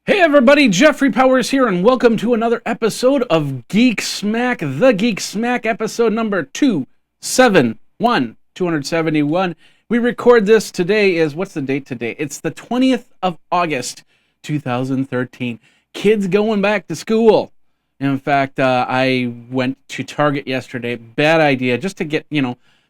Hey everybody, Jeffrey Powers here, and welcome to another episode of Geek Smack, the Geek Smack episode number 271. We record this today what's the date today? It's the 20th of August, 2013. Kids going back to school. In fact, I went to Target yesterday. Bad idea, just to get,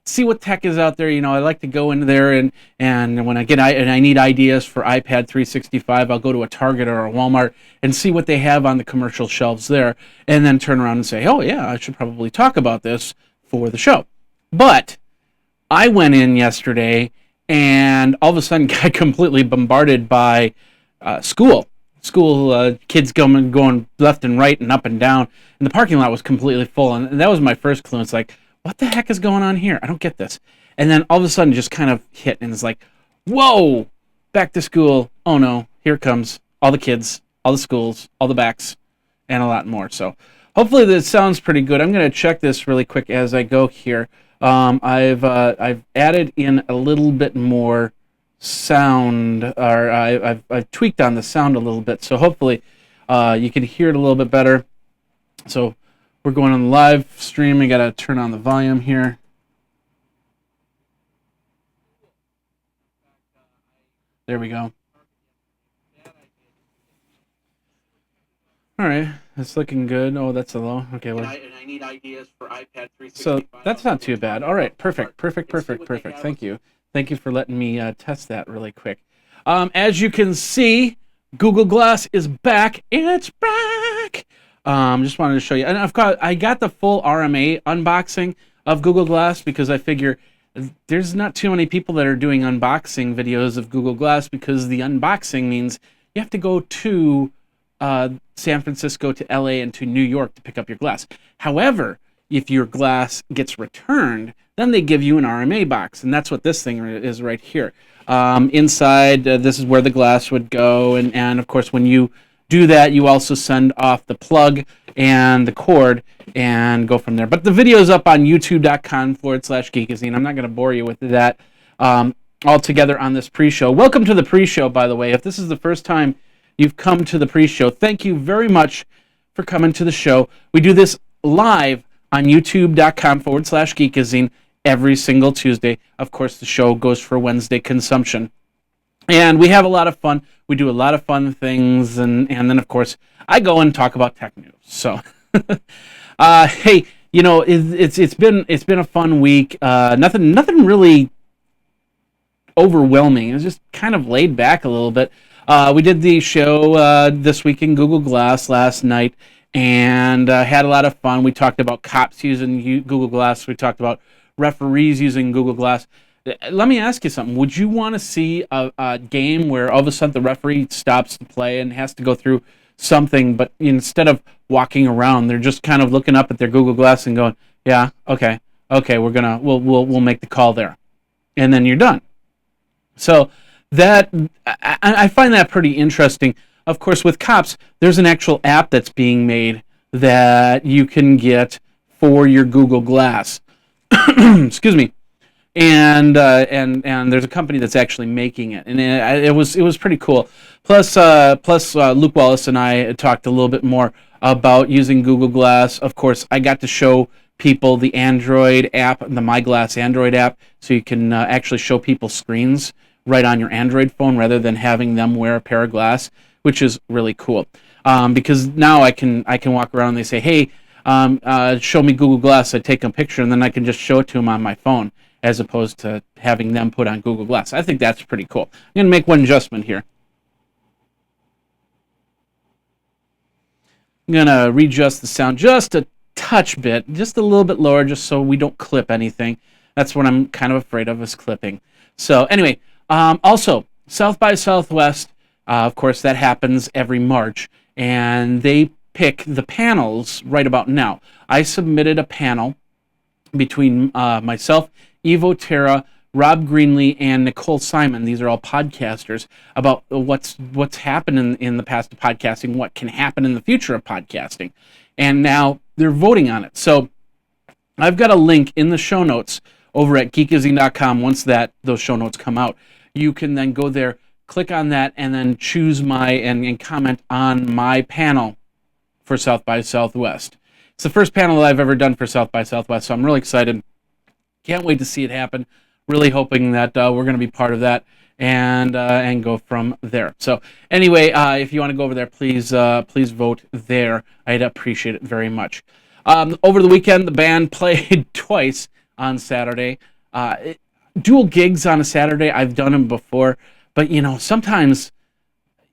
see what tech is out there. I like to go into there and when I need ideas for iPad 365, I'll go to a Target or a Walmart and see what they have on the commercial shelves there, and then turn around and say, oh yeah, I should probably talk about this for the show. But I went in yesterday and all of a sudden got completely bombarded by school kids going left and right and up and down, and the parking lot was completely full, and that was my first clue. It's like, what the heck is going on here? I don't get this. And then all of a sudden just kind of hit, and it's like, whoa, back to school. Oh no, here comes all the kids, all the schools, all the backs, and a lot more. So hopefully this sounds pretty good. I'm going to check this really quick as I go here. I've added in a little bit more sound, or I've tweaked on the sound a little bit, so hopefully you can hear it a little bit better. So we're going on the live stream. I gotta turn on the volume here. There we go. All right, that's looking good. Oh, that's a low. Okay, well, and I need ideas for iPad 365. So that's not too bad. All right, perfect. Thank you for letting me test that really quick. As you can see, Google Glass is back. It's back. Just wanted to show you, and I got the full RMA unboxing of Google Glass because I figure there's not too many people that are doing unboxing videos of Google Glass, because the unboxing means you have to go to San Francisco, to LA, and to New York to pick up your glass. However, if your glass gets returned, then they give you an RMA box, and that's what this thing is right here. Inside, this is where the glass would go, and of course when you do that, you also send off the plug and the cord and go from there. But the video is up on youtube.com/Geekazine. I'm not going to bore you with that all together on this pre-show. Welcome to the pre-show, by the way. If this is the first time you've come to the pre-show, thank you very much for coming to the show. We do this live on youtube.com/Geekazine every single Tuesday. Of course, the show goes for Wednesday consumption. And we have a lot of fun. We do a lot of fun things, and then, of course, I go and talk about tech news. So, hey, it's been a fun week. Nothing really overwhelming. It was just kind of laid back a little bit. We did the show this week in Google Glass last night, and had a lot of fun. We talked about cops using Google Glass. We talked about referees using Google Glass. Let me ask you something. Would you want to see a game where all of a sudden the referee stops the play and has to go through something, but instead of walking around, they're just kind of looking up at their Google Glass and going, "Yeah, okay, we'll make the call there," and then you're done. So that I find that pretty interesting. Of course, with cops, there's an actual app that's being made that you can get for your Google Glass. Excuse me. And there's a company that's actually making it, and it was pretty cool. Plus Luke Wallace and I talked a little bit more about using Google Glass. Of course, I got to show people the Android app, the My Glass Android app, so you can actually show people screens right on your Android phone rather than having them wear a pair of glass, which is really cool. Because now I can walk around and they say, hey, show me Google Glass. I take a picture and then I can just show it to them on my phone, as opposed to having them put on Google Glass. I think that's pretty cool. I'm going to make one adjustment here. I'm going to readjust the sound just a touch bit, just a little bit lower, just so we don't clip anything. That's what I'm kind of afraid of, is clipping. So anyway, also, South by Southwest, of course, that happens every March, and they pick the panels right about now. I submitted a panel between myself, Evo Terra, Rob Greenlee, and Nicole Simon. These are all podcasters, about what's happened in the past of podcasting, what can happen in the future of podcasting. And now they're voting on it. So I've got a link in the show notes over at Geekazine.com. Once those show notes come out, you can then go there, click on that, and then choose and comment on my panel for South by Southwest. It's the first panel that I've ever done for South by Southwest, so I'm really excited. Can't wait to see it happen. Really hoping that we're going to be part of that and go from there. So anyway, if you want to go over there, please vote there. I'd appreciate it very much. Over the weekend, the band played twice on Saturday. Dual gigs on a Saturday. I've done them before, but sometimes,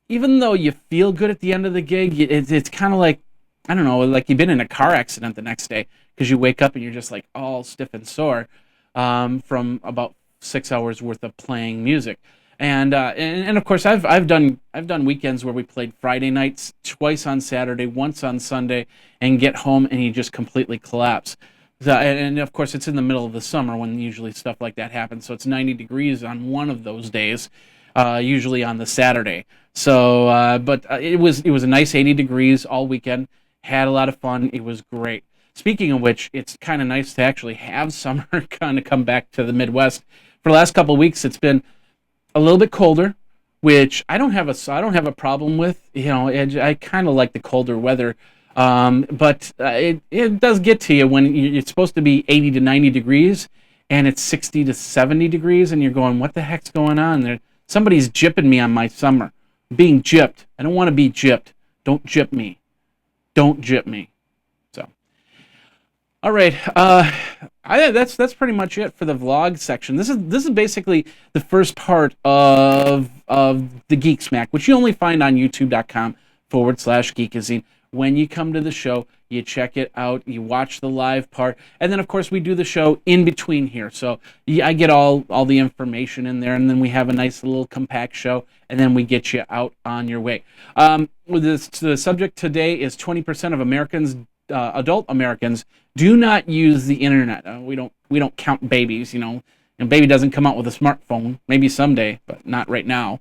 even though you feel good at the end of the gig, it's kind of like, I don't know, like you've been in a car accident the next day, because you wake up and you're just like all stiff and sore from about 6 hours worth of playing music. And of course, I've done weekends where we played Friday nights, twice on Saturday, once on Sunday, and get home and you just completely collapse. And of course, it's in the middle of the summer when usually stuff like that happens. So it's 90 degrees on one of those days, usually on the Saturday. So, but it was a nice 80 degrees all weekend. Had a lot of fun. It was great. Speaking of which, it's kind of nice to actually have summer kind of come back to the Midwest. For the last couple of weeks, it's been a little bit colder, which I don't have a problem with. I kind of like the colder weather. But it does get to you when it's supposed to be 80 to 90 degrees and it's 60 to 70 degrees and you're going, what the heck's going on there? Somebody's gypping me on my summer. I'm being gypped. I don't want to be gypped. Don't gyp me. Don't gyp me. So, all right. That's pretty much it for the vlog section. This is basically the first part of the Geek Smack, which you only find on youtube.com/Geekazine. When you come to the show, you check it out, you watch the live part, and then of course we do the show in between here. So I get all the information in there, and then we have a nice little compact show, and then we get you out on your way. The subject today is 20% of Americans, adult Americans, do not use the internet. We don't count babies, and baby doesn't come out with a smartphone. Maybe someday, but not right now.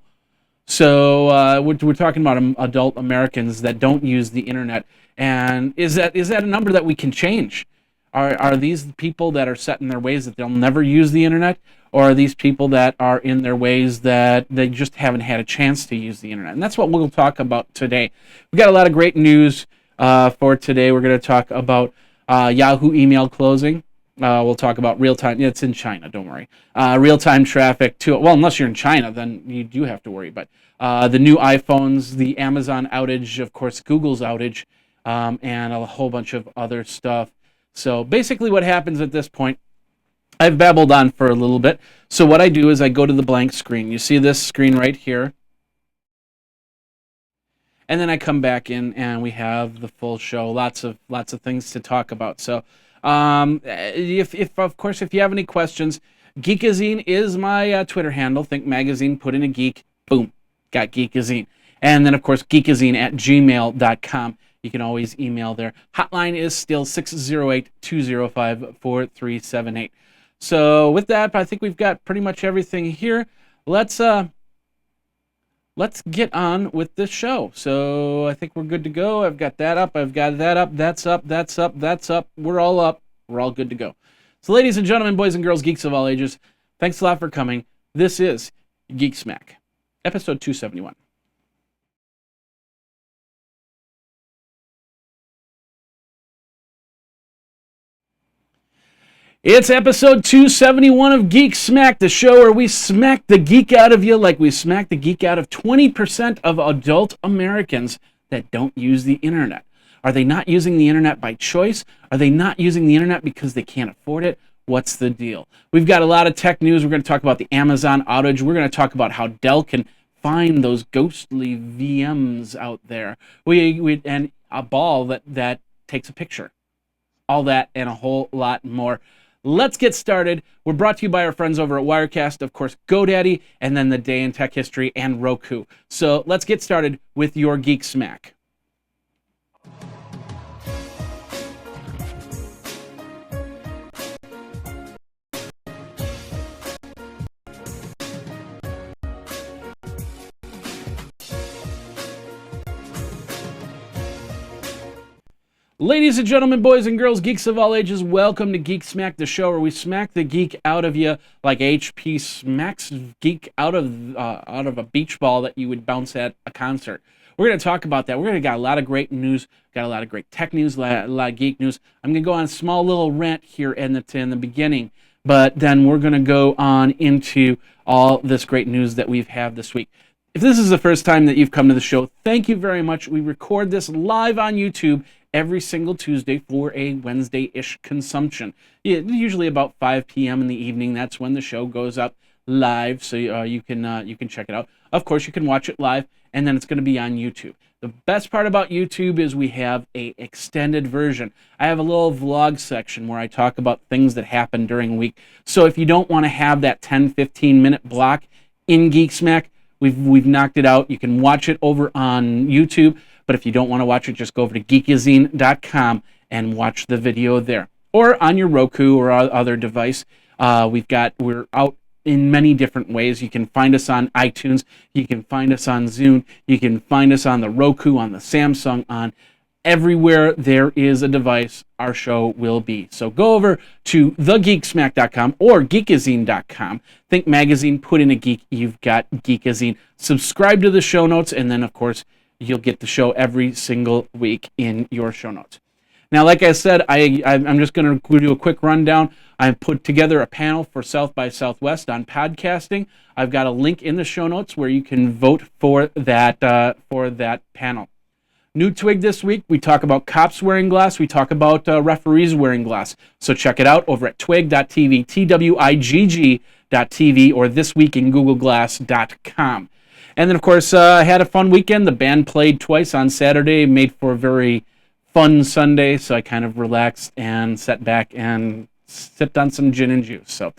So we're talking about adult Americans that don't use the internet, and is that a number that we can change? Are these people that are set in their ways that they'll never use the internet, or are these people that are in their ways that they just haven't had a chance to use the internet? And that's what we'll talk about today. We've got a lot of great news for today. We're going to talk about Yahoo email closing. We'll talk about real-time. It's in China, don't worry. Real-time traffic to, well, unless you're in China, then you do have to worry. But the new iPhones, the Amazon outage, of course, Google's outage, and a whole bunch of other stuff. So basically what happens at this point, I've babbled on for a little bit. So what I do is I go to the blank screen. You see this screen right here. And then I come back in and we have the full show. Lots of things to talk about. So if of course, if you have any questions, Geekazine is my Twitter handle. Think magazine, put in a geek, boom, got Geekazine. And then, of course, geekazine@gmail.com. You can always email there. Hotline is still 608-205-4378. So with that, I think we've got pretty much everything here. Let's get on with this show. So I think we're good to go. I've got that up. I've got that up. That's up. That's up. That's up. We're all up. We're all good to go. So ladies and gentlemen, boys and girls, geeks of all ages, thanks a lot for coming. This is Geek Smack, episode 271. It's episode 271 of Geek Smack, the show where we smack the geek out of you like we smack the geek out of 20% of adult Americans that don't use the internet. Are they not using the internet by choice? Are they not using the internet because they can't afford it? What's the deal? We've got a lot of tech news. We're going to talk about the Amazon outage. We're going to talk about how Dell can find those ghostly VMs out there. And a ball that takes a picture. All that and a whole lot more. Let's get started. We're brought to you by our friends over at Wirecast, of course, GoDaddy, and then the Day in Tech History and Roku. So let's get started with your Geek Smack. Ladies and gentlemen, boys and girls, geeks of all ages, welcome to Geek Smack, the show where we smack the geek out of you like HP smacks geek out of a beach ball that you would bounce at a concert. We're going to talk about that. We're going to got a lot of great news, got a lot of great tech news, a lot of geek news. I'm going to go on a small little rant here in the beginning, but then we're going to go on into all this great news that we've had this week. If this is the first time that you've come to the show, thank you very much. We record this live on YouTube every single Tuesday for a Wednesday-ish consumption. Yeah, usually about 5 p.m. in the evening. That's when the show goes up live, so you can check it out. Of course, you can watch it live, and then it's going to be on YouTube. The best part about YouTube is we have a extended version. I have a little vlog section where I talk about things that happen during a week. So if you don't want to have that 10-15 minute block in Geek Smack, we've knocked it out. You can watch it over on YouTube. But if you don't want to watch it, just go over to Geekazine.com and watch the video there. Or on your Roku or other device. We're out in many different ways. You can find us on iTunes. You can find us on Zune. You can find us on the Roku, on the Samsung, on everywhere there is a device, our show will be. So go over to thegeeksmack.com or Geekazine.com. Think magazine, put in a geek, you've got Geekazine. Subscribe to the show notes, and then, of course, you'll get the show every single week in your show notes. Now, like I said, I'm just going to do a quick rundown. I put together a panel for South by Southwest on podcasting. I've got a link in the show notes where you can vote for that panel. New twig this week, we talk about cops wearing glass. We talk about referees wearing glass. So check it out over at twig.tv, twigg.tv, or thisweekingoogleglass.com. And then, of course, I had a fun weekend. The band played twice on Saturday, made for a very fun Sunday, so I kind of relaxed and sat back and sipped on some gin and juice. So,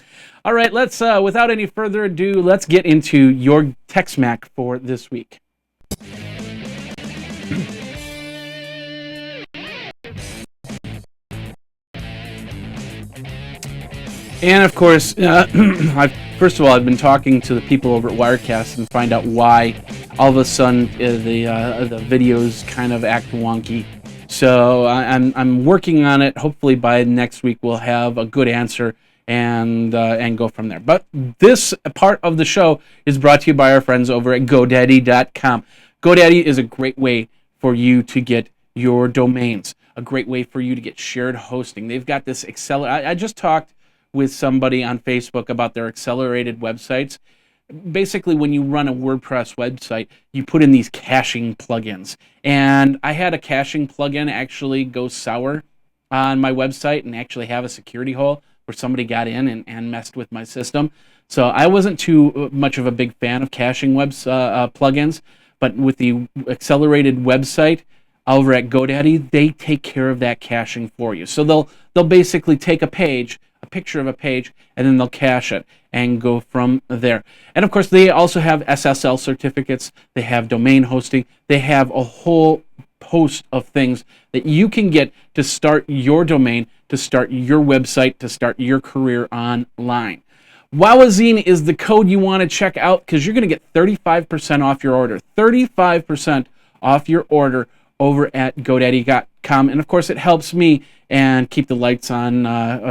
all right, let's, without any further ado, let's get into your Tech Smack for this week. And of course, first of all, I've been talking to the people over at Wirecast and find out why all of a sudden the videos kind of act wonky. So I'm working on it. Hopefully by next week we'll have a good answer and go from there. But this part of the show is brought to you by our friends over at GoDaddy.com. GoDaddy is a great way for you to get your domains. A great way for you to get shared hosting. They've got this I just talked with somebody on Facebook about their accelerated websites. Basically, when you run a WordPress website, you put in these caching plugins. And I had a caching plugin actually go sour on my website and actually have a security hole where somebody got in and messed with my system. So I wasn't too much of a big fan of caching plugins, but with the accelerated website over at GoDaddy, they take care of that caching for you. So they'll basically take a picture of a page, and then they'll cache it and go from there. And of course, they also have SSL certificates. They have domain hosting. They have a whole host of things that you can get to start your domain, to start your website, to start your career online. Wowazine is the code you want to check out because you're going to get 35% off your order. 35% off your order over at GoDaddy.com. And of course, it helps me and keep the lights on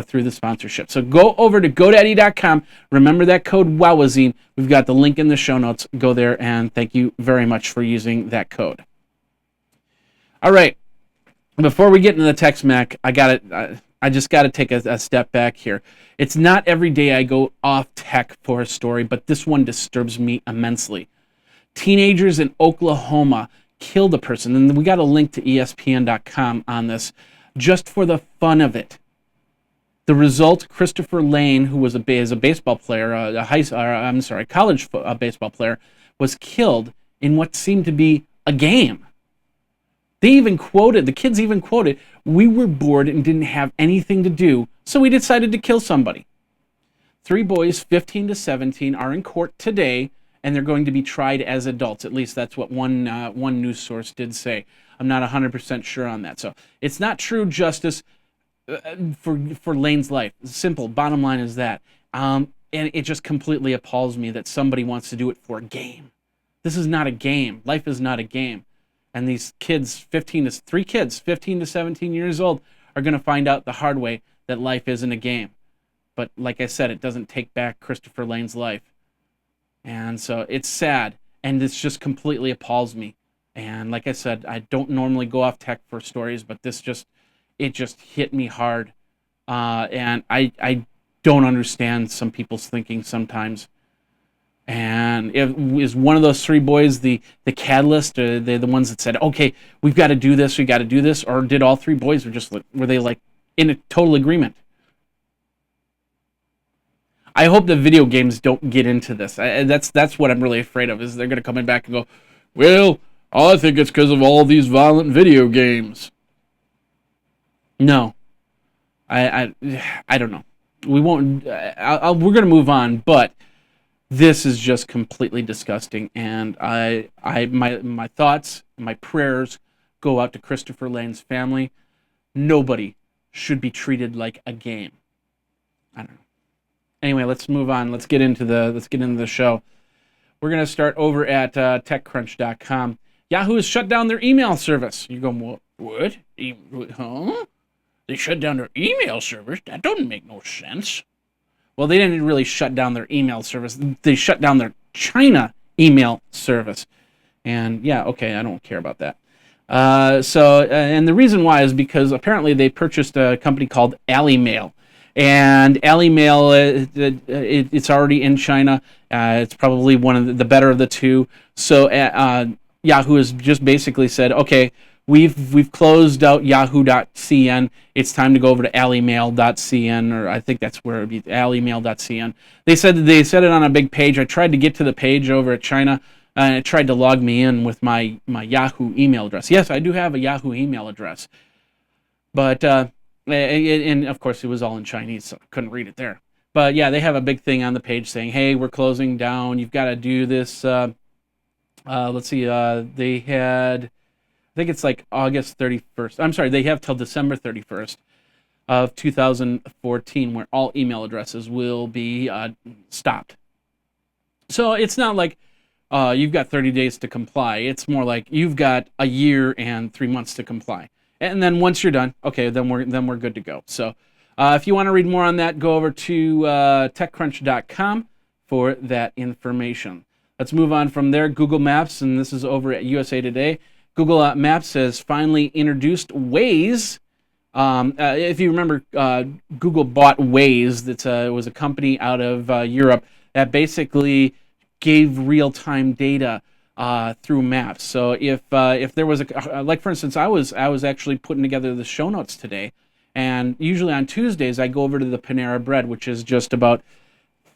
through the sponsorship. So go over to GoDaddy.com. Remember that code Wowazine. We've got the link in the show notes. Go there, and thank you very much for using that code. All right. Before we get into the Tech Smack, I just got to take a step back here. It's not every day I go off tech for a story, but this one disturbs me immensely. Teenagers in Oklahoma killed a person, and we got a link to ESPN.com on this, just for the fun of it. The result: Christopher Lane, who was a baseball player, college baseball player, was killed in what seemed to be a game. The kids even quoted, "We were bored and didn't have anything to do, so we decided to kill somebody." 3 boys, 15 to 17, are in court today, and they're going to be tried as adults. At least that's what one news source did say. I'm not 100% sure on that. So it's not true justice for Lane's life. Simple. Bottom line is that. And it just completely appalls me that somebody wants to do it for a game. This is not a game. Life is not a game. And these kids, 15 to 17 years old, are going to find out the hard way that life isn't a game. But like I said, it doesn't take back Christopher Lane's life. And so it's sad, and this just completely appalls me. And like I said, I don't normally go off tech for stories, but it just hit me hard. And I don't understand some people's thinking sometimes. And it was one of those three boys the catalyst, or they're the ones that said, okay, we've got to do this, or did all three boys were they like in a total agreement? I hope the video games don't get into this. That's what I'm really afraid of, is they're going to come in back and go, well, I think it's because of all these violent video games. No. I don't know. We won't. We're going to move on, but this is just completely disgusting, and my thoughts, my prayers go out to Christopher Lane's family. Nobody should be treated like a game. I don't know. Anyway, let's move on. Let's get into the show. We're going to start over at TechCrunch.com. Yahoo has shut down their email service. You're going, what? Huh? They shut down their email service? That doesn't make no sense. Well, they didn't really shut down their email service. They shut down their China email service. And yeah, okay, I don't care about that. And the reason why is because apparently they purchased a company called AliMail. And AliMail, it's already in China. It's probably one of the better of the two. So Yahoo has just basically said, okay, we've closed out Yahoo.cn. It's time to go over to AliMail.cn, or I think that's where it would be, AliMail.cn. They said it on a big page. I tried to get to the page over at China, and it tried to log me in with my Yahoo email address. Yes, I do have a Yahoo email address, but and of course it was all in Chinese, so I couldn't read it there. But yeah, they have a big thing on the page saying, hey, we're closing down. You've got to do this. Let's see. They had, I think it's like August 31st. I'm sorry, they have till December 31st of 2014 where all email addresses will be stopped. So it's not like you've got 30 days to comply. It's more like you've got a year and 3 months to comply. And then once you're done, okay, then we're good to go. So if you want to read more on that, go over to TechCrunch.com for that information. Let's move on from there. Google Maps, and this is over at USA Today. Google Maps has finally introduced Waze. If you remember, Google bought Waze. It was a company out of Europe that basically gave real-time data through maps. So if there was like for instance, I was actually putting together the show notes today, and usually on Tuesdays I go over to the Panera Bread, which is just about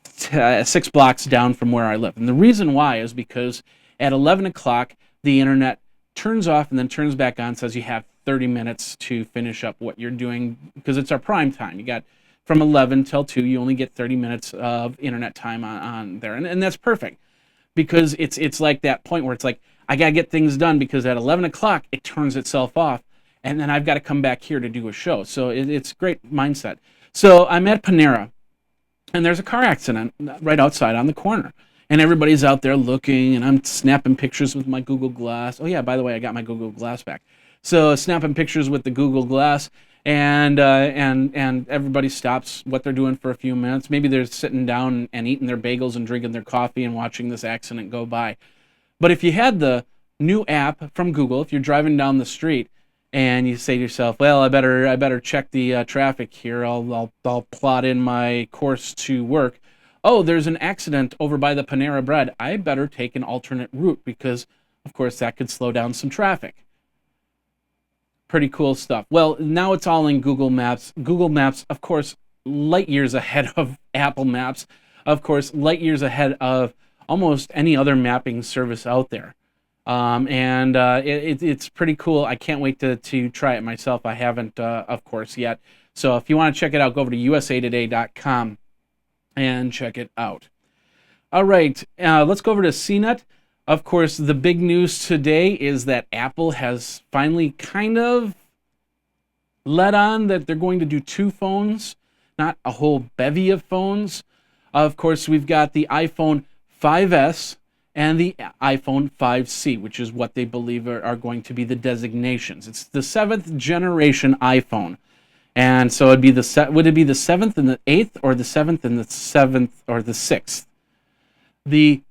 6 blocks down from where I live. And the reason why is because at 11 o'clock the internet turns off and then turns back on, says you have 30 minutes to finish up what you're doing, because it's our prime time. You got from 11 till 2, you only get 30 minutes of internet time on there, and that's perfect. Because it's like that point where it's like, I got to get things done, because at 11 o'clock, it turns itself off, and then I've got to come back here to do a show. So it's a great mindset. So I'm at Panera, and there's a car accident right outside on the corner. And everybody's out there looking, and I'm snapping pictures with my Google Glass. Oh, yeah, by the way, I got my Google Glass back. So snapping pictures with the Google Glass, and everybody stops what they're doing for a few minutes. Maybe they're sitting down and eating their bagels and drinking their coffee and watching this accident go by. But if you had the new app from Google, if you're driving down the street and you say to yourself, well, I better check the traffic here. I'll plot in my course to work. Oh, there's an accident over by the Panera Bread. I better take an alternate route, because, of course, that could slow down some traffic. Pretty cool stuff. Well, now it's all in Google Maps. Google Maps, of course, light years ahead of Apple Maps. Of course, light years ahead of almost any other mapping service out there. It's pretty cool. I can't wait to try it myself. I haven't, of course, yet. So if you want to check it out, go over to usatoday.com and check it out. All right, let's go over to CNET. Of course, the big news today is that Apple has finally kind of let on that they're going to do 2 phones, not a whole bevy of phones. Of course, we've got the iPhone 5S and the iPhone 5C, which is what they believe are going to be the designations. It's the 7th generation iPhone. And so would it be the 7th and the 8th, or the 7th and the 7th, or the 6th? The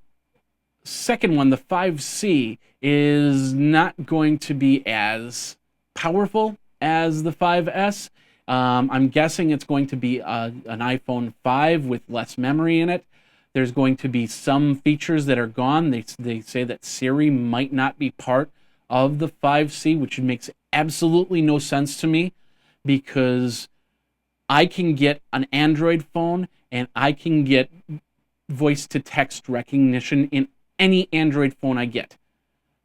second one, the 5C, is not going to be as powerful as the 5S. I'm guessing it's going to be an iPhone 5 with less memory in it. There's going to be some features that are gone. They say that Siri might not be part of the 5C, which makes absolutely no sense to me, because I can get an Android phone and I can get voice-to-text recognition in any Android phone I get.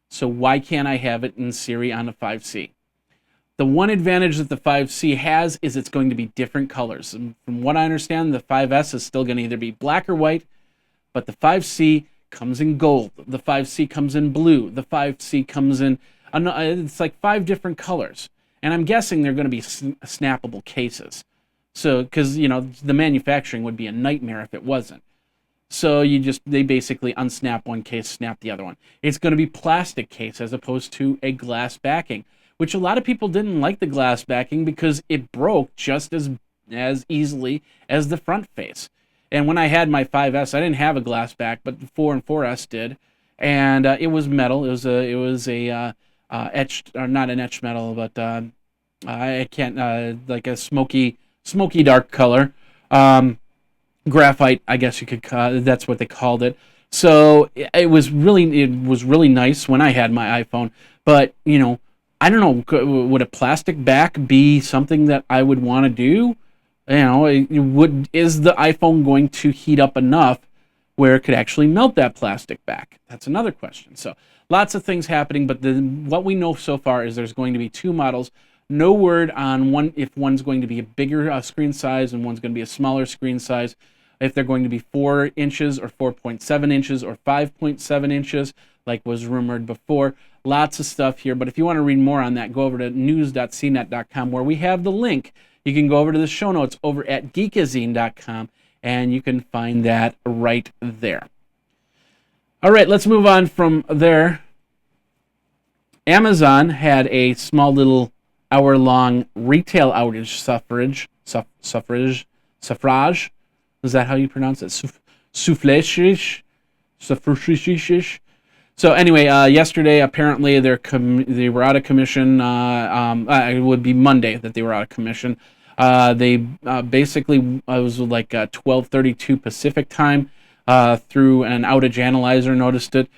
So why can't I have it in Siri on the 5C? The one advantage that the 5C has is it's going to be different colors. And from what I understand, the 5S is still going to either be black or white, but the 5C comes in gold. The 5C comes in blue. The 5C comes in, it's like 5 different colors. And I'm guessing they're going to be snappable cases. So, because, the manufacturing would be a nightmare if it wasn't. So they basically unsnap one case, snap the other one. It's going to be plastic case as opposed to a glass backing, which a lot of people didn't like the glass backing because it broke just as easily as the front face. And when I had my 5S, I didn't have a glass back, but the 4 and 4S did, and it was metal. It was a etched, or not an etched metal, but I can't like a smoky dark color, graphite, I guess you could call it. That's what they called it. So it was really nice when I had my iPhone, but I don't know, would a plastic back be something that I would want to do? Is the iPhone going to heat up enough where it could actually melt that plastic back? That's another question. So lots of things happening, but what we know so far is there's going to be 2 models. No word on if one's going to be a bigger screen size and one's going to be a smaller screen size. If they're going to be 4 inches or 4.7 inches or 5.7 inches, like was rumored before. Lots of stuff here, but if you want to read more on that, go over to news.cnet.com, where we have the link. You can go over to the show notes over at Geekazine.com, and you can find that right there. All right, let's move on from there. Amazon had a small little hour-long retail outage suffrage. Is that how you pronounce it? Suffrage. So anyway, yesterday apparently they were out of commission. It would be Monday that they were out of commission. They basically, it was like 12:32 Pacific time. Through an outage analyzer, noticed it.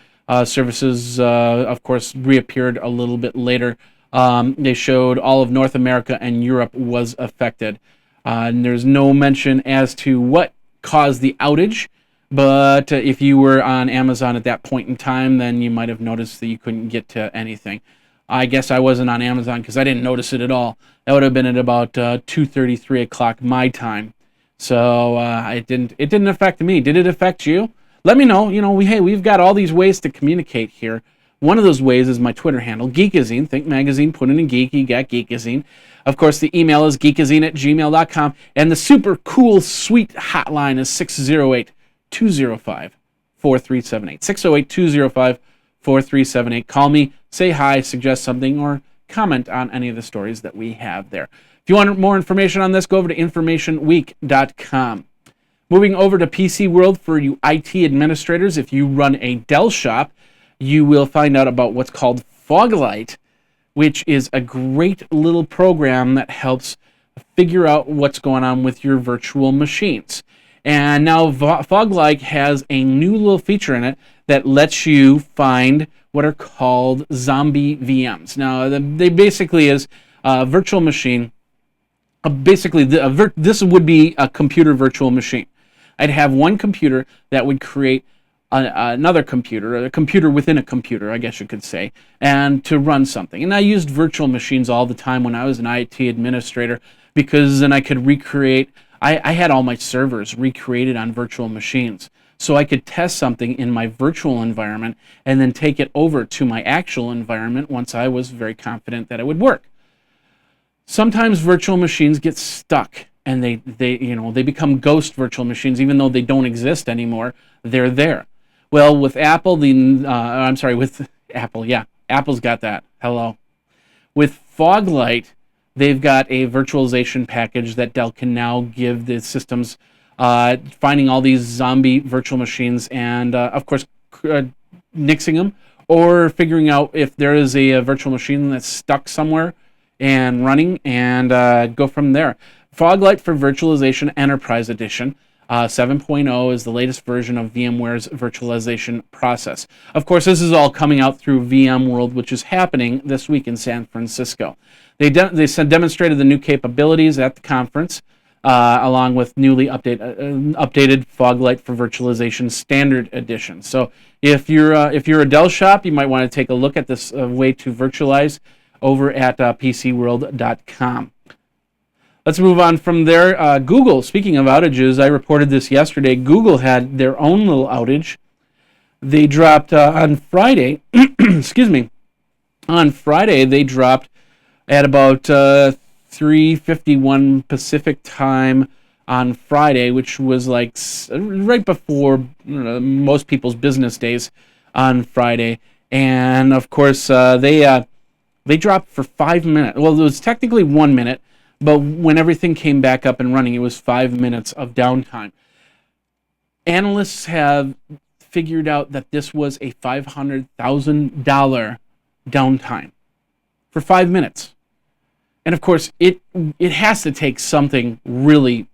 Services, of course, reappeared a little bit later. They showed all of North America and Europe was affected. And there's no mention as to what caused the outage. But if you were on Amazon at that point in time, then you might have noticed that you couldn't get to anything. I guess I wasn't on Amazon because I didn't notice it at all. That would have been at about 2:30, 3 o'clock my time. So it didn't affect me. Did it affect you? Let me know. We've got all these ways to communicate here. One of those ways is my Twitter handle, Geekazine. Think magazine, put in a geek, you got Geekazine. Of course, the email is geekazine@gmail.com. And the super cool, sweet hotline is 608-205-4378. 608-205-4378. Call me, say hi, suggest something, or comment on any of the stories that we have there. If you want more information on this, go over to informationweek.com. Moving over to PC World for you IT administrators. If you run a Dell shop, you will find out about what's called Foglight, which is a great little program that helps figure out what's going on with your virtual machines. And now Foglight has a new little feature in it that lets you find what are called zombie VMs. Now, they basically is a virtual machine. This would be a computer virtual machine. I'd have one computer that would create another computer, a computer within a computer, I guess you could say, and to run something. And I used virtual machines all the time when I was an IT administrator, because then I could recreate. I had all my servers recreated on virtual machines, so I could test something in my virtual environment and then take it over to my actual environment once I was very confident that it would work. Sometimes virtual machines get stuck and they become ghost virtual machines. Even though they don't exist anymore, they're there. Well, with Apple, I'm sorry, with Apple, yeah, Apple's got that. Hello. With Foglight, they've got a virtualization package that Dell can now give the systems, finding all these zombie virtual machines and, of course, nixing them, or figuring out if there is a virtual machine that's stuck somewhere and running, and go from there. Foglight for Virtualization Enterprise Edition 7.0 is the latest version of VMware's virtualization process. Of course, this is all coming out through VMworld, which is happening this week in San Francisco. They demonstrated the new capabilities at the conference, along with newly updated Foglight for Virtualization Standard Edition. So if you're a Dell shop, you might want to take a look at this way to virtualize over at PCWorld.com. Let's move on from there. Google, speaking of outages, I reported this yesterday. Google had their own little outage. They dropped on Friday, excuse me, on Friday they dropped at about 3:51 Pacific time on Friday, which was like right before most people's business days on Friday. And of course, they dropped for 5 minutes. Well, it was technically 1 minute, but when everything came back up and running, it was 5 minutes of downtime. Analysts have figured out that this was a $500,000 downtime for 5 minutes. And of course, it has to take something really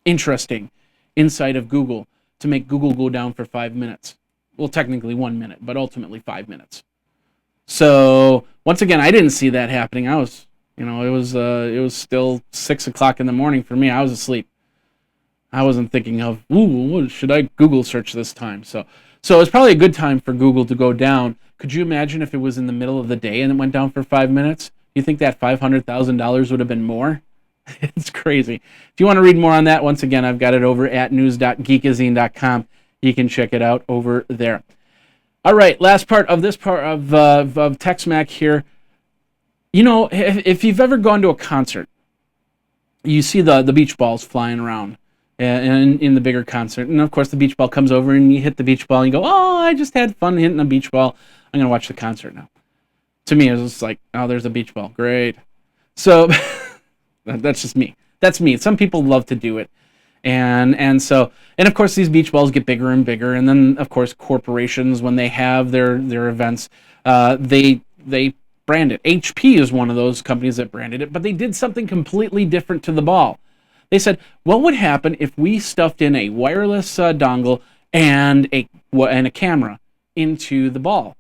interesting inside of Google to make Google go down for 5 minutes. Well, technically 1 minute, but ultimately 5 minutes. So once again, I didn't see that happening. It was still 6 o'clock in the morning for me. I was asleep. I wasn't thinking of, what should I Google search this time? So it's probably a good time for Google to go down. Could you imagine if it was in the middle of the day and it went down for 5 minutes? You think that $500,000 would have been more? It's crazy. If you want to read more on that, once again, I've got it over at news.geekazine.com. You can check it out over there. All right, last part of this part of TechSmack here. You know, if you've ever gone to a concert, you see the beach balls flying around in the bigger concert. And, of course, the beach ball comes over and you hit the beach ball and you go, oh, I just had fun hitting a beach ball. I'm going to watch the concert now. To me, it was just like, oh, there's a beach ball. Great. So that's just me. That's me. Some people love to do it. And of course, these beach balls get bigger and bigger. And then, of course, corporations, when they have their events, they brand it. HP is one of those companies that branded it, but they did something completely different to the ball. They said, what would happen if we stuffed in a wireless dongle and a camera into the ball?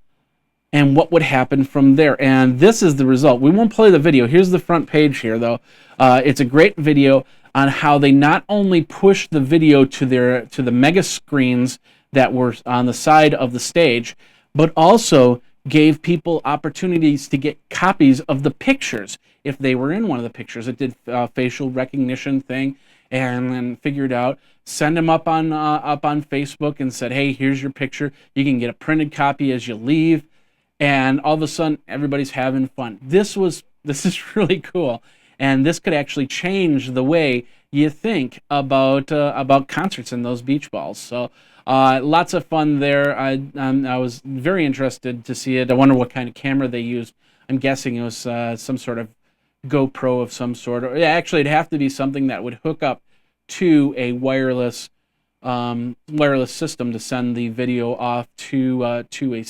And what would happen from there? And this is the result. We won't play the video. Here's the front page here, though. It's a great video on how they not only pushed the video to the mega screens that were on the side of the stage, but also gave people opportunities to get copies of the pictures if they were in one of the pictures. It did facial recognition thing, and then figured out, send them up on Facebook and said, hey, here's your picture. You can get a printed copy as you leave. And all of a sudden, everybody's having fun. This is really cool, and this could actually change the way you think about concerts and those beach balls. So lots of fun there. I was very interested to see it. I wonder what kind of camera they used. I'm guessing it was some sort of GoPro of some sort. Or, yeah, actually, it'd have to be something that would hook up to a wireless system to send the video off to a TV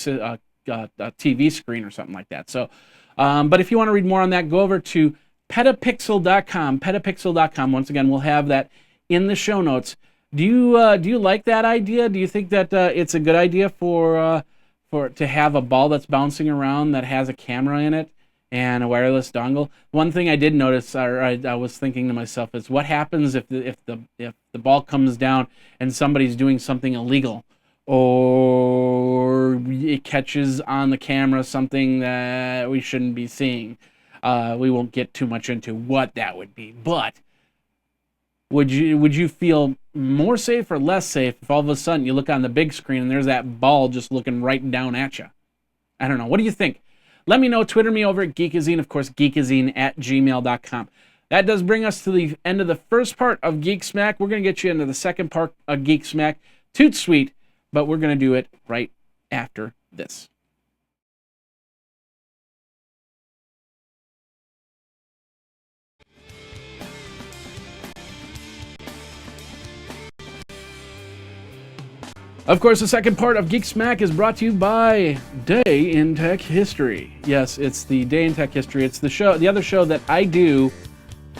screen or something like that. So, but if you want to read more on that, go over to petapixel.com. Petapixel.com. Once again, we'll have that in the show notes. Do you like that idea? Do you think that it's a good idea for to have a ball that's bouncing around that has a camera in it and a wireless dongle? One thing I did notice, or I was thinking to myself, is what happens if the ball comes down and somebody's doing something illegal, or it catches on the camera something that we shouldn't be seeing. We won't get too much into what that would be, but would you feel more safe or less safe if all of a sudden you look on the big screen and there's that ball just looking right down at you? I don't know. What do you think? Let me know. Twitter me over at Geekazine. Of course, geekazine@gmail.com. That does bring us to the end of the first part of Geek Smack. We're going to get you into the second part of Geek Smack. Toot Sweet. but we're going to do it right after this. Of course, the second part of Geek Smack is brought to you by Day in Tech History. Yes, it's the Day in Tech History. It's the other show that I do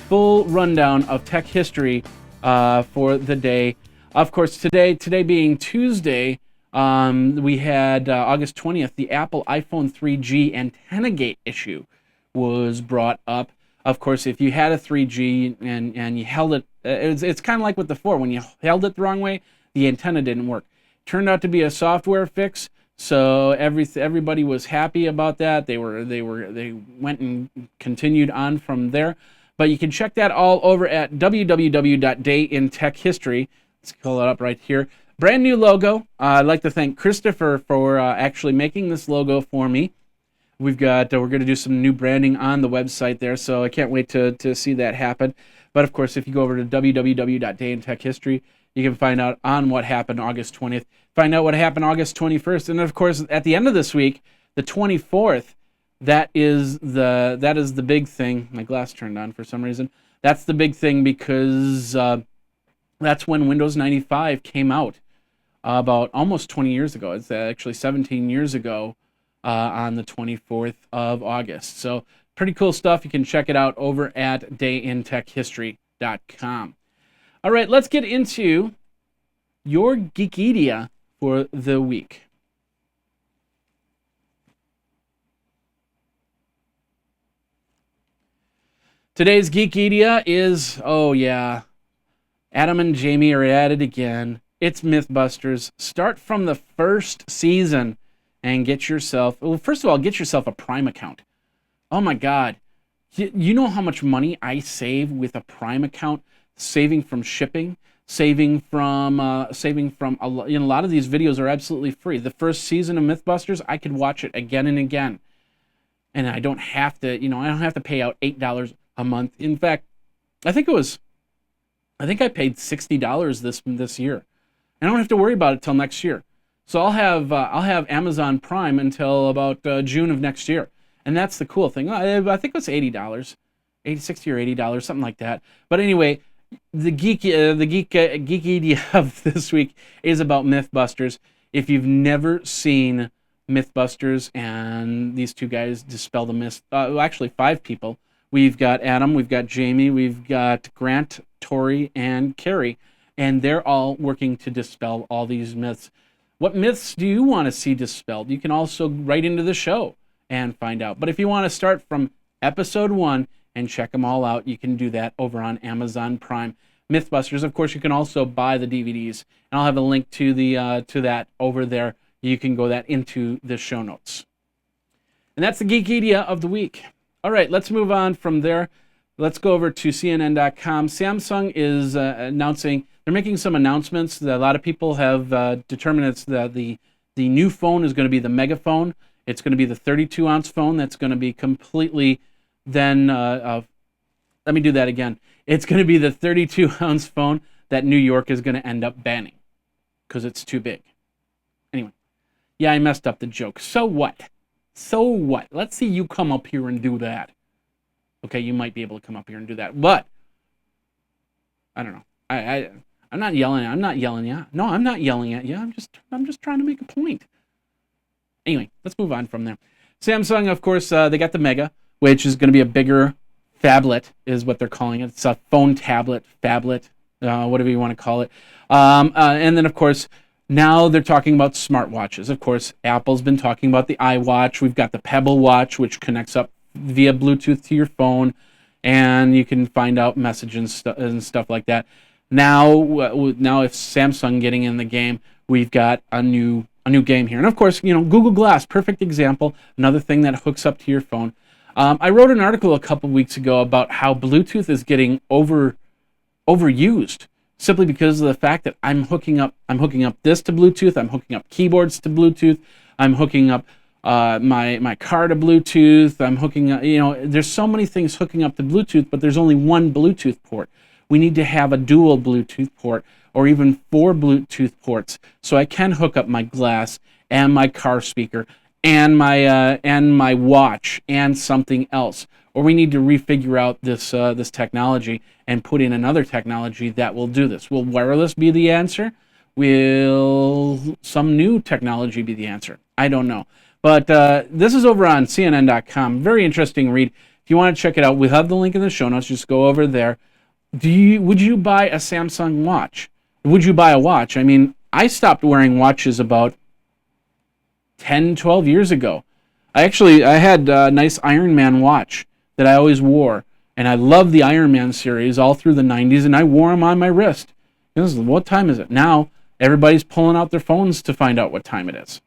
full rundown of tech history for the day. Of course, today being Tuesday, we had August 20th, the Apple iPhone 3G antenna gate issue was brought up. Of course, if you had a 3G and you held it, it's kind of like with the 4. When you held it the wrong way, the antenna didn't work. Turned out to be a software fix, so everybody was happy about that. They went and continued on from there. But you can check that all over at www.dayintechhistory. Let's pull it up right here. Brand new logo. I'd like to thank Christopher for actually making this logo for me. We're going to do some new branding on the website there, so I can't wait to see that happen. But of course, if you go over to www.dayintechhistory, you can find out on what happened August 20th. Find out what happened August 21st, and of course, at the end of this week, the 24th. That is the big thing. My glass turned on for some reason. That's the big thing because that's when Windows 95 came out about almost 20 years ago. It's actually 17 years ago on the 24th of August. So pretty cool stuff. You can check it out over at dayintechhistory.com. All right, let's get into your Geekedia for the week. Today's Geekedia is, oh yeah, Adam and Jamie are at it again. It's Mythbusters. Start from the first season and get yourself, well, first of all, get yourself a Prime account. Oh my God. You know how much money I save with a Prime account? Saving from shipping, saving from a lot of these videos are absolutely free. The first season of Mythbusters, I could watch it again and again. And I don't have to, I don't have to pay out $8 a month. In fact, I think I paid $60 this year. I don't have to worry about it till next year. So I'll have Amazon Prime until about June of next year, and that's the cool thing. I think it's $80, $60 or $80, something like that. But anyway, the Geekedia of this week is about Mythbusters. If you've never seen Mythbusters and these two guys dispel the myths, actually 5 people. We've got Adam, we've got Jamie, we've got Grant, Tori, and Carrie, and they're all working to dispel all these myths. What myths do you want to see dispelled? You can also write into the show and find out. But if you want to start from episode 1 and check them all out, you can do that over on Amazon Prime. Mythbusters, of course, you can also buy the DVDs, and I'll have a link to that over there. You can go that into the show notes. And that's the Geekedia of the week. All right, let's move on from there. Let's go over to CNN.com. Samsung is announcing, they're making some announcements that a lot of people have determined it's the new phone is going to be the megaphone. It's going to be the 32-ounce phone that's going to be completely then, let me do that again. It's going to be the 32-ounce phone that New York is going to end up banning because it's too big. Anyway, yeah, I messed up the joke. So what? So what? Let's see you come up here and do that. Okay, you might be able to come up here and do that, but I don't know. I'm not yelling. I'm not yelling at you. No, I'm not yelling at you. I'm just trying to make a point. Anyway, let's move on from there. Samsung, of course, they got the Mega, which is going to be a bigger phablet, is what they're calling it. It's a phone tablet, phablet, whatever you want to call it. And then, of course, now they're talking about smartwatches. Of course, Apple's been talking about the iWatch. We've got the Pebble Watch, which connects up via Bluetooth to your phone, and you can find out messages and stuff like that. Now if Samsung getting in the game, we've got a new game here. And of course, Google Glass, perfect example, another thing that hooks up to your phone. I wrote an article a couple weeks ago about how Bluetooth is getting overused, simply because of the fact that I'm hooking up this to Bluetooth, I'm hooking up keyboards to Bluetooth, I'm hooking up my car to Bluetooth, I'm hooking up, there's so many things hooking up to Bluetooth, but there's only one Bluetooth port. we need to have a dual Bluetooth port or even 4 Bluetooth ports so I can hook up my glass and my car speaker and my watch and something else. Or we need to refigure out this technology and put in another technology that will do this. Will wireless be the answer? Will some new technology be the answer? I don't know. But this is over on CNN.com. Very interesting read. If you want to check it out, we'll have the link in the show notes. Just go over there. Would you buy a Samsung watch? Would you buy a watch? I mean, I stopped wearing watches about 10, 12 years ago. I had a nice Iron Man watch that I always wore, and I loved the Iron Man series all through the 90s, and I wore them on my wrist. What time is it? Now, everybody's pulling out their phones to find out what time it is.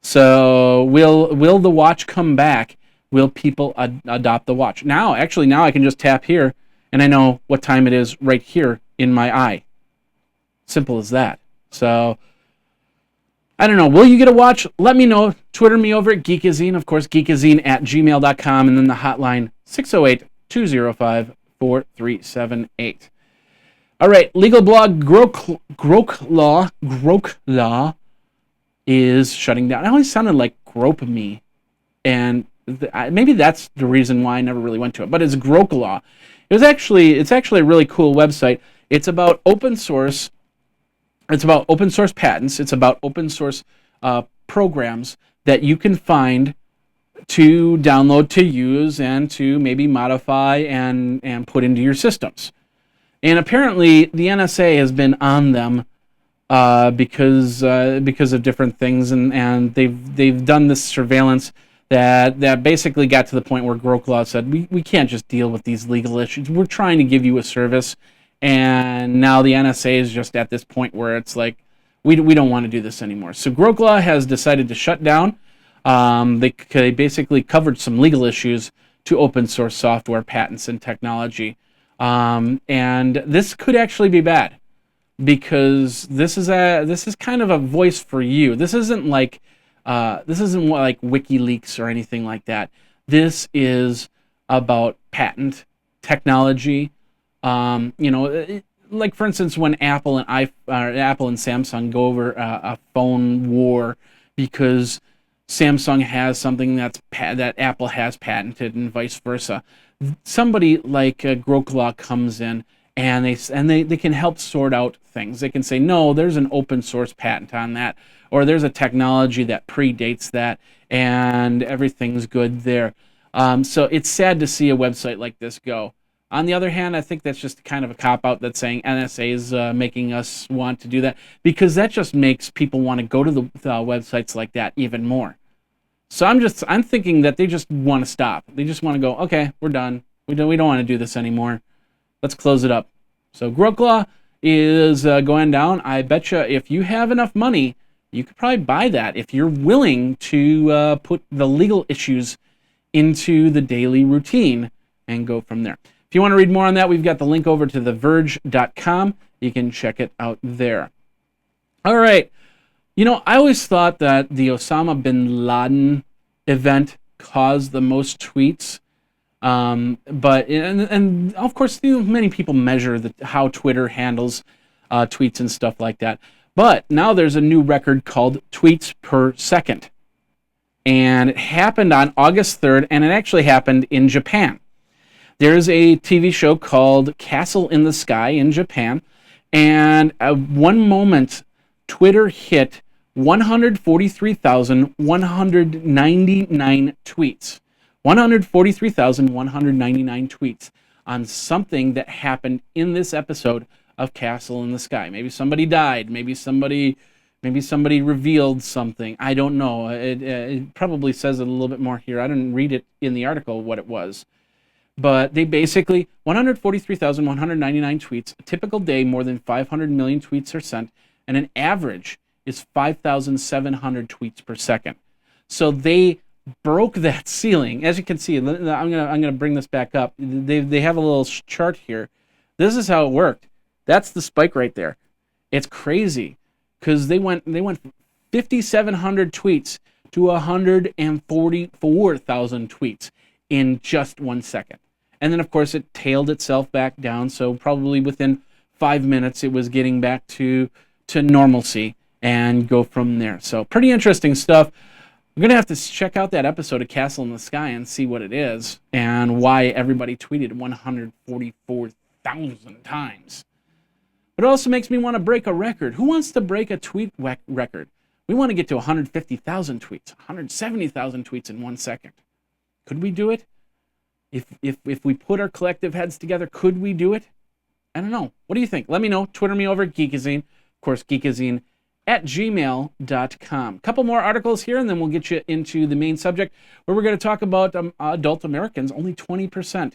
So will the watch come back? Will people adopt the watch? Now I can just tap here, and I know what time it is right here in my eye. Simple as that. So, I don't know. Will you get a watch? Let me know. Twitter me over at Geekazine. Of course, geekazine@gmail.com. And then the hotline, 608-205-4378. All right. Legal blog Grok Law is shutting down. It always sounded like Grope Me. And maybe that's the reason why I never really went to it. But it's Grok Law. It's actually a really cool website. It's about open source. It's about open source patents. It's about open source programs that you can find to download, to use, and to maybe modify and put into your systems. And apparently, the NSA has been on them because of different things, and they've done this surveillance that basically got to the point where Grok Law said we can't just deal with these legal issues. We're trying to give you a service. And now the NSA is just at this point where it's like, we don't want to do this anymore. So Grok Law has decided to shut down. They basically covered some legal issues to open source software, patents, and technology. And this could actually be bad because this is kind of a voice for you. This isn't like WikiLeaks or anything like that. This is about patent technology. Like for instance, when Apple and Samsung go over a phone war because Samsung has something that Apple has patented and vice versa, somebody like Grok Law comes in and they can help sort out things. They can say, no, there's an open source patent on that, or there's a technology that predates that, and everything's good there. So it's sad to see a website like this go. On the other hand, I think that's just kind of a cop-out that's saying NSA is making us want to do that, because that just makes people want to go to the websites like that even more. So I'm thinking that they just want to stop. They just want to go, okay, we're done. We don't want to do this anymore. Let's close it up. So Grok Law is going down. I bet you if you have enough money, you could probably buy that if you're willing to put the legal issues into the daily routine and go from there. If you want to read more on that, we've got the link over to theverge.com. You can check it out there. All right. I always thought that the Osama bin Laden event caused the most tweets. But of course, many people measure how Twitter handles tweets and stuff like that. But now there's a new record called tweets per second. And it happened on August 3rd, and it actually happened in Japan. There's a TV show called Castle in the Sky in Japan, and at one moment, Twitter hit 143,199 tweets. 143,199 tweets on something that happened in this episode of Castle in the Sky. Maybe somebody died. Maybe somebody revealed something. I don't know. It probably says it a little bit more here. I didn't read it in the article what it was. But they basically, 143,199 tweets, a typical day, more than 500 million tweets are sent, and an average is 5,700 tweets per second. So they broke that ceiling. As you can see, I'm gonna bring this back up. They have a little chart here. This is how it worked. That's the spike right there. It's crazy because they went 5,700 tweets to 144,000 tweets in just 1 second. And then, of course, it tailed itself back down. So probably within 5 minutes, it was getting back to normalcy and go from there. So pretty interesting stuff. I'm going to have to check out that episode of Castle in the Sky and see what it is and why everybody tweeted 144,000 times. But it also makes me want to break a record. Who wants to break a tweet record? We want to get to 150,000 tweets, 170,000 tweets in 1 second. Could we do it? If we put our collective heads together, could we do it? I don't know. What do you think? Let me know. Twitter me over at Geekazine. Of course, Geekazine at gmail.com. Couple more articles here, and then we'll get you into the main subject, where we're going to talk about adult Americans. Only 20%.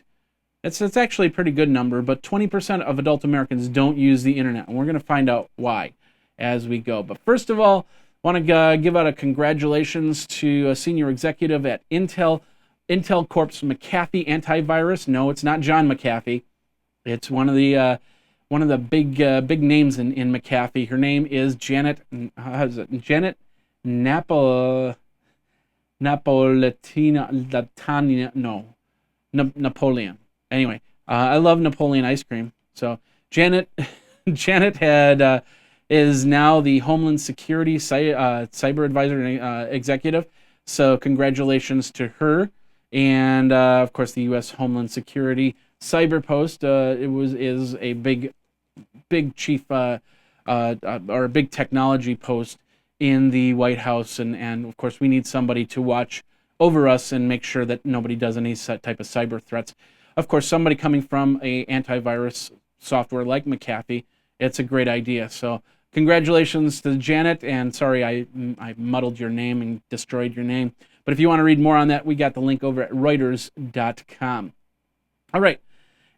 It's actually a pretty good number, but 20% of adult Americans don't use the internet, and we're going to find out why as we go. But first of all, I want to give out a congratulations to a senior executive at Intel Corp's McAfee antivirus. No, it's not John McAfee. It's one of the big names in McAfee. Her name is Janet. How's it? Janet Napolitano. Napoleon. Anyway, I love Napoleon ice cream. So Janet is now the Homeland Security cyber advisor executive. So congratulations to her. And of course, the U.S. Homeland Security Cyber Post is a big chief or a big technology post in the White House, and of course we need somebody to watch over us and make sure that nobody does any type of cyber threats. Of course, somebody coming from a antivirus software like McAfee, it's a great idea. So congratulations to Janet, and sorry I muddled your name and destroyed your name. But if you want to read more on that, we got the link over at Reuters.com. All right.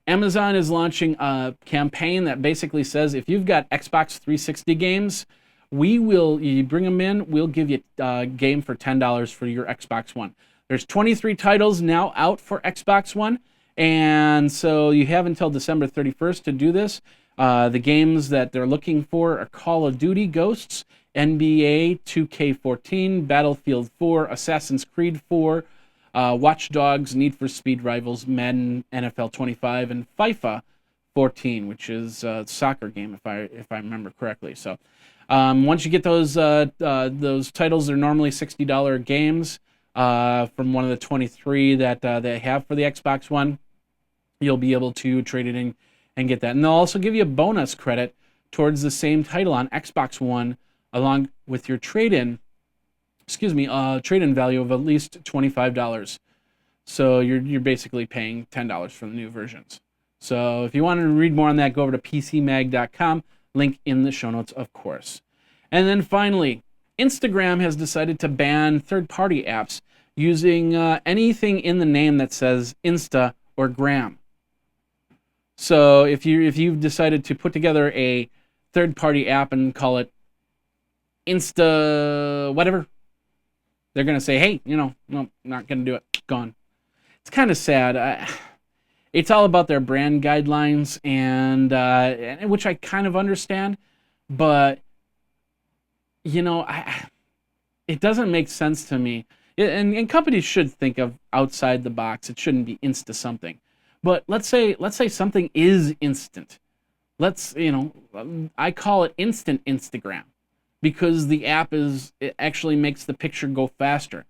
Amazon is launching a campaign that basically says if you've got Xbox 360 games, you bring them in, we'll give you a game for $10 for your Xbox One. There's 23 titles now out for Xbox One, and so you have until December 31st to do this. The games that they're looking for are Call of Duty Ghosts, NBA 2K14, Battlefield 4, Assassin's Creed 4, Watch Dogs, Need for Speed Rivals, Madden, NFL 25, and FIFA 14, which is a soccer game, if I remember correctly. So once you get those titles, they're normally $60 games from one of the 23 that they have for the Xbox One. You'll be able to trade it in and get that. And they'll also give you a bonus credit towards the same title on Xbox One, along with your trade-in value of at least $25. So you're basically paying $10 for the new versions. So if you want to read more on that, go over to PCMag.com. Link in the show notes, of course. And then finally, Instagram has decided to ban third-party apps using anything in the name that says Insta or Gram. So if you've decided to put together a third-party app and call it Insta whatever, they're going to say, hey, no, not going to do it. Gone. It's kind of sad. It's all about their brand guidelines, and which I kind of understand, but it doesn't make sense to me. And companies should think of outside the box. It shouldn't be Insta something. But let's say something is instant. I call it instant Instagram, because the app it actually makes the picture go faster.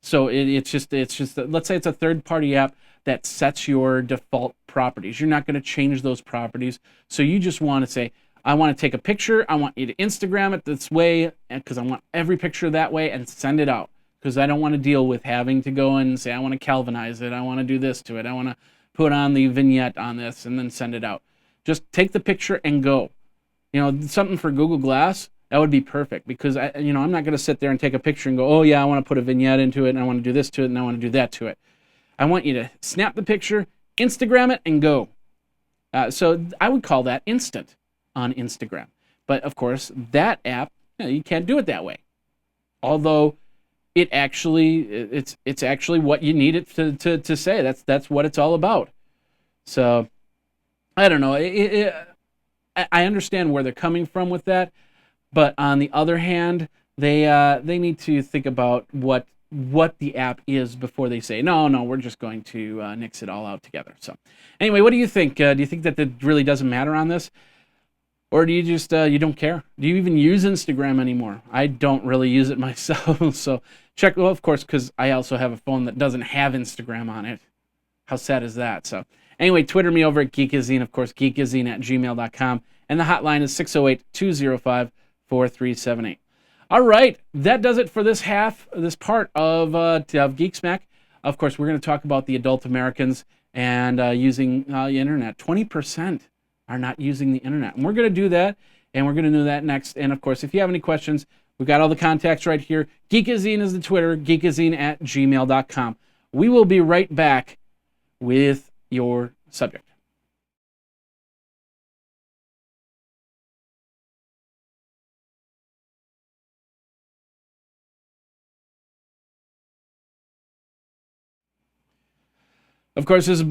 So it's just let's say it's a third-party app that sets your default properties. You're not going to change those properties. So you just want to say, I want to take a picture. I want you to Instagram it this way, because I want every picture that way, and send it out. Because I don't want to deal with having to go and say, I want to Calvinize it. I want to do this to it. I want to put on the vignette on this and then send it out. Just take the picture and go. Something for Google Glass, that would be perfect, because I'm not going to sit there and take a picture and go, oh yeah, I want to put a vignette into it, and I want to do this to it, and I want to do that to it. I want you to snap the picture, Instagram it, and go. So I would call that instant on Instagram. But of course, that app, you can't do it that way. Although it's actually what you need it to say. That's what it's all about. So I don't know. I understand where they're coming from with that. But on the other hand, they need to think about what what the app is before they say, no, we're just going to nix it all out together. So anyway, what do you think? Do you think that it really doesn't matter on this? Or do you just, you don't care? Do you even use Instagram anymore? I don't really use it myself. So check, well, of course, because I also have a phone that doesn't have Instagram on it. How sad is that? So anyway, Twitter me over at Geekazine, of course, geekazine@gmail.com. And the hotline is 608-205-4378. All right, that does it for this part of Geek Smack. Of course, we're going to talk about the adult Americans and using the internet. 20% are not using the internet. And we're going to do that, and we're going to do that next. And, of course, if you have any questions, we've got all the contacts right here. Geekazine is the Twitter, geekazine@gmail.com. We will be right back with your subject. Of course, this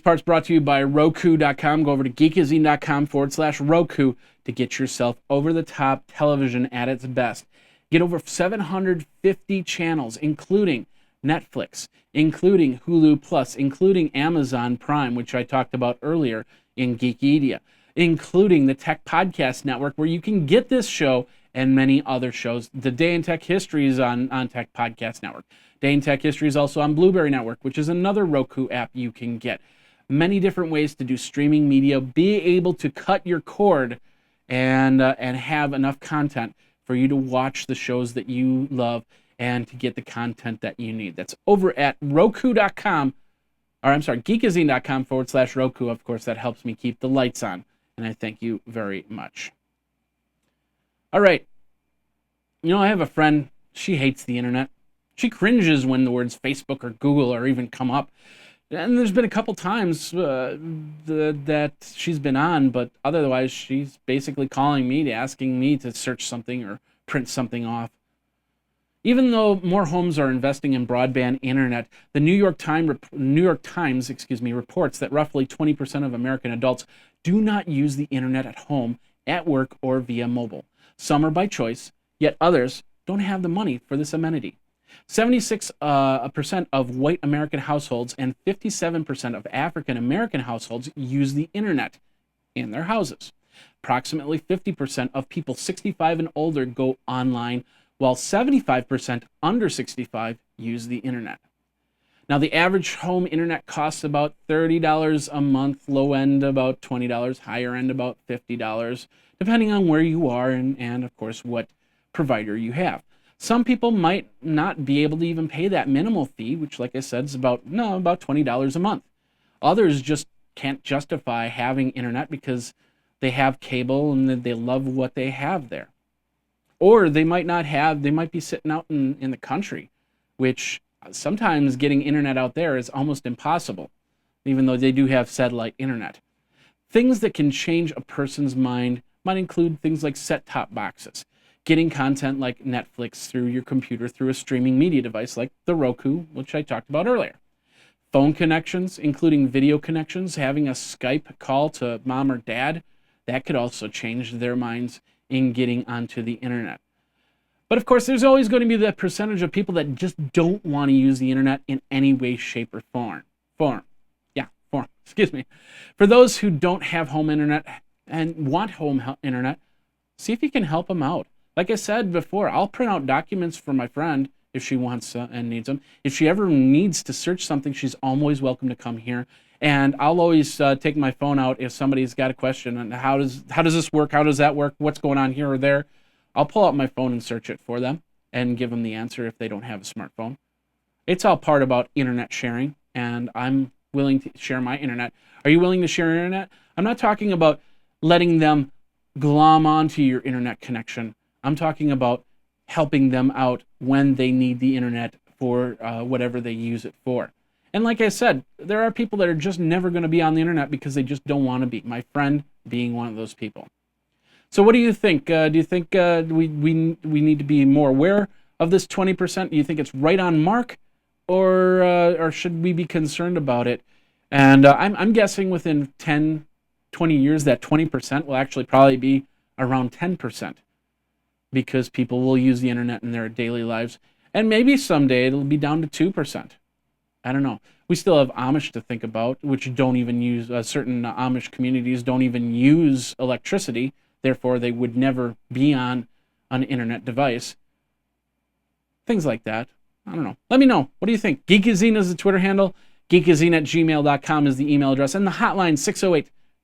part's brought to you by Roku.com. Go over to Geekazine.com/Roku to get yourself over-the-top television at its best. Get over 750 channels, including Netflix, including Hulu Plus, including Amazon Prime, which I talked about earlier in Geekedia, including the Tech Podcast Network, where you can get this show and many other shows. The Day in Tech History is on Tech Podcast Network. Day in Tech History is also on Blueberry Network, which is another Roku app you can get. Many different ways to do streaming media. Be able to cut your cord and have enough content for you to watch the shows that you love and to get the content that you need. That's over at Roku.com, or I'm sorry, Geekazine.com/Roku. Of course, that helps me keep the lights on, and I thank you very much. All right. You know, I have a friend, she hates the internet. She cringes when the words Facebook or Google or even come up. And there's been a couple times that she's been on, but otherwise she's basically calling me, asking me to search something or print something off. Even though more homes are investing in broadband internet, the New York Times reports that roughly 20% of American adults do not use the internet at home, at work, or via mobile. Some are by choice, yet others don't have the money for this amenity. 76% of white American households and 57% of African American households use the internet in their houses. Approximately 50% of people 65 and older go online, while 75% under 65 use the internet. Now, the average home internet costs about $30 a month, low end about $20, higher end about $50, depending on where you are and of course, what provider you have. Some people might not be able to even pay that minimal fee, which, like I said, is about $20 a month. Others just can't justify having internet because they have cable and they love what they have there. Or they might be sitting out in the country, which sometimes getting internet out there is almost impossible, even though they do have satellite internet. Things that can change a person's mind might include things like set-top boxes, getting content like Netflix through your computer through a streaming media device like the Roku, which I talked about earlier. Phone connections, including video connections, having a Skype call to mom or dad, that could also change their minds in getting onto the internet. But of course, there's always going to be that percentage of people that just don't want to use the internet in any way, shape, or form. Excuse me. For those who don't have home internet and want home internet, see if you can help them out. Like I said before, I'll print out documents for my friend if she wants and needs them. If she ever needs to search something, she's always welcome to come here. And I'll always take my phone out if somebody's got a question on how does this work, how does that work, what's going on here or there. I'll pull out my phone and search it for them and give them the answer if they don't have a smartphone. It's all part about internet sharing, and I'm willing to share my internet. Are you willing to share your internet? I'm not talking about letting them glom onto your internet connection. I'm talking about helping them out when they need the internet for whatever they use it for. And like I said, there are people that are just never going to be on the internet because they just don't want to be. My friend being one of those people. So what do you think? Do you think we need to be more aware of this 20%? Do you think it's right on mark, or should we be concerned about it? And I'm guessing within 10, 20 years that 20% will actually probably be around 10%, because people will use the internet in their daily lives. And maybe someday it'll be down to 2%. I don't know. We still have Amish to think about, which don't even use, certain Amish communities don't even use electricity. Therefore, they would never be on an internet device. Things like that. I don't know. Let me know. What do you think? Geekazine is the Twitter handle. Geekazine@gmail.com is the email address. And the hotline,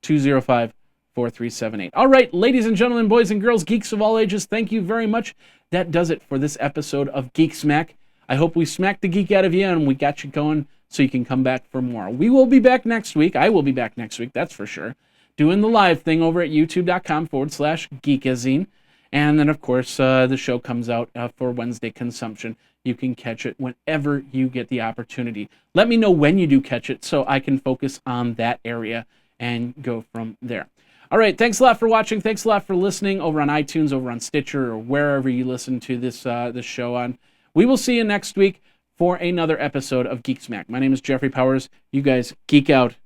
608-205-4378. All right, ladies and gentlemen, boys and girls, geeks of all ages, thank you very much. That does it for this episode of Geek Smack. I hope we smacked the geek out of you and we got you going so you can come back for more. We will be back next week. I will be back next week, that's for sure. Doing the live thing over at youtube.com/Geekazine. And then, of course, the show comes out for Wednesday consumption. You can catch it whenever you get the opportunity. Let me know when you do catch it so I can focus on that area and go from there. All right, thanks a lot for watching. Thanks a lot for listening over on iTunes, over on Stitcher, or wherever you listen to this show on. We will see you next week for another episode of Geek Smack. My name is Jeffrey Powers. You guys geek out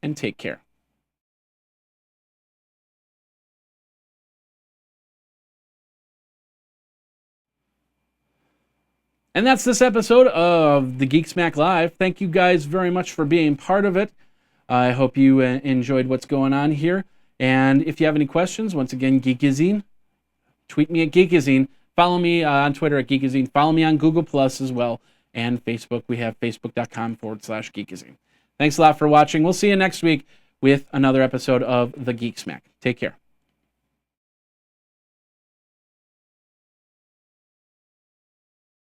and take care. And that's this episode of the Geek Smack Live. Thank you guys very much for being part of it. I hope you enjoyed what's going on here. And if you have any questions, once again, Geekazine, tweet me at Geekazine. Follow me on Twitter at Geekazine. Follow me on Google Plus as well. And Facebook, we have facebook.com/Geekazine. Thanks a lot for watching. We'll see you next week with another episode of the Geek Smack. Take care.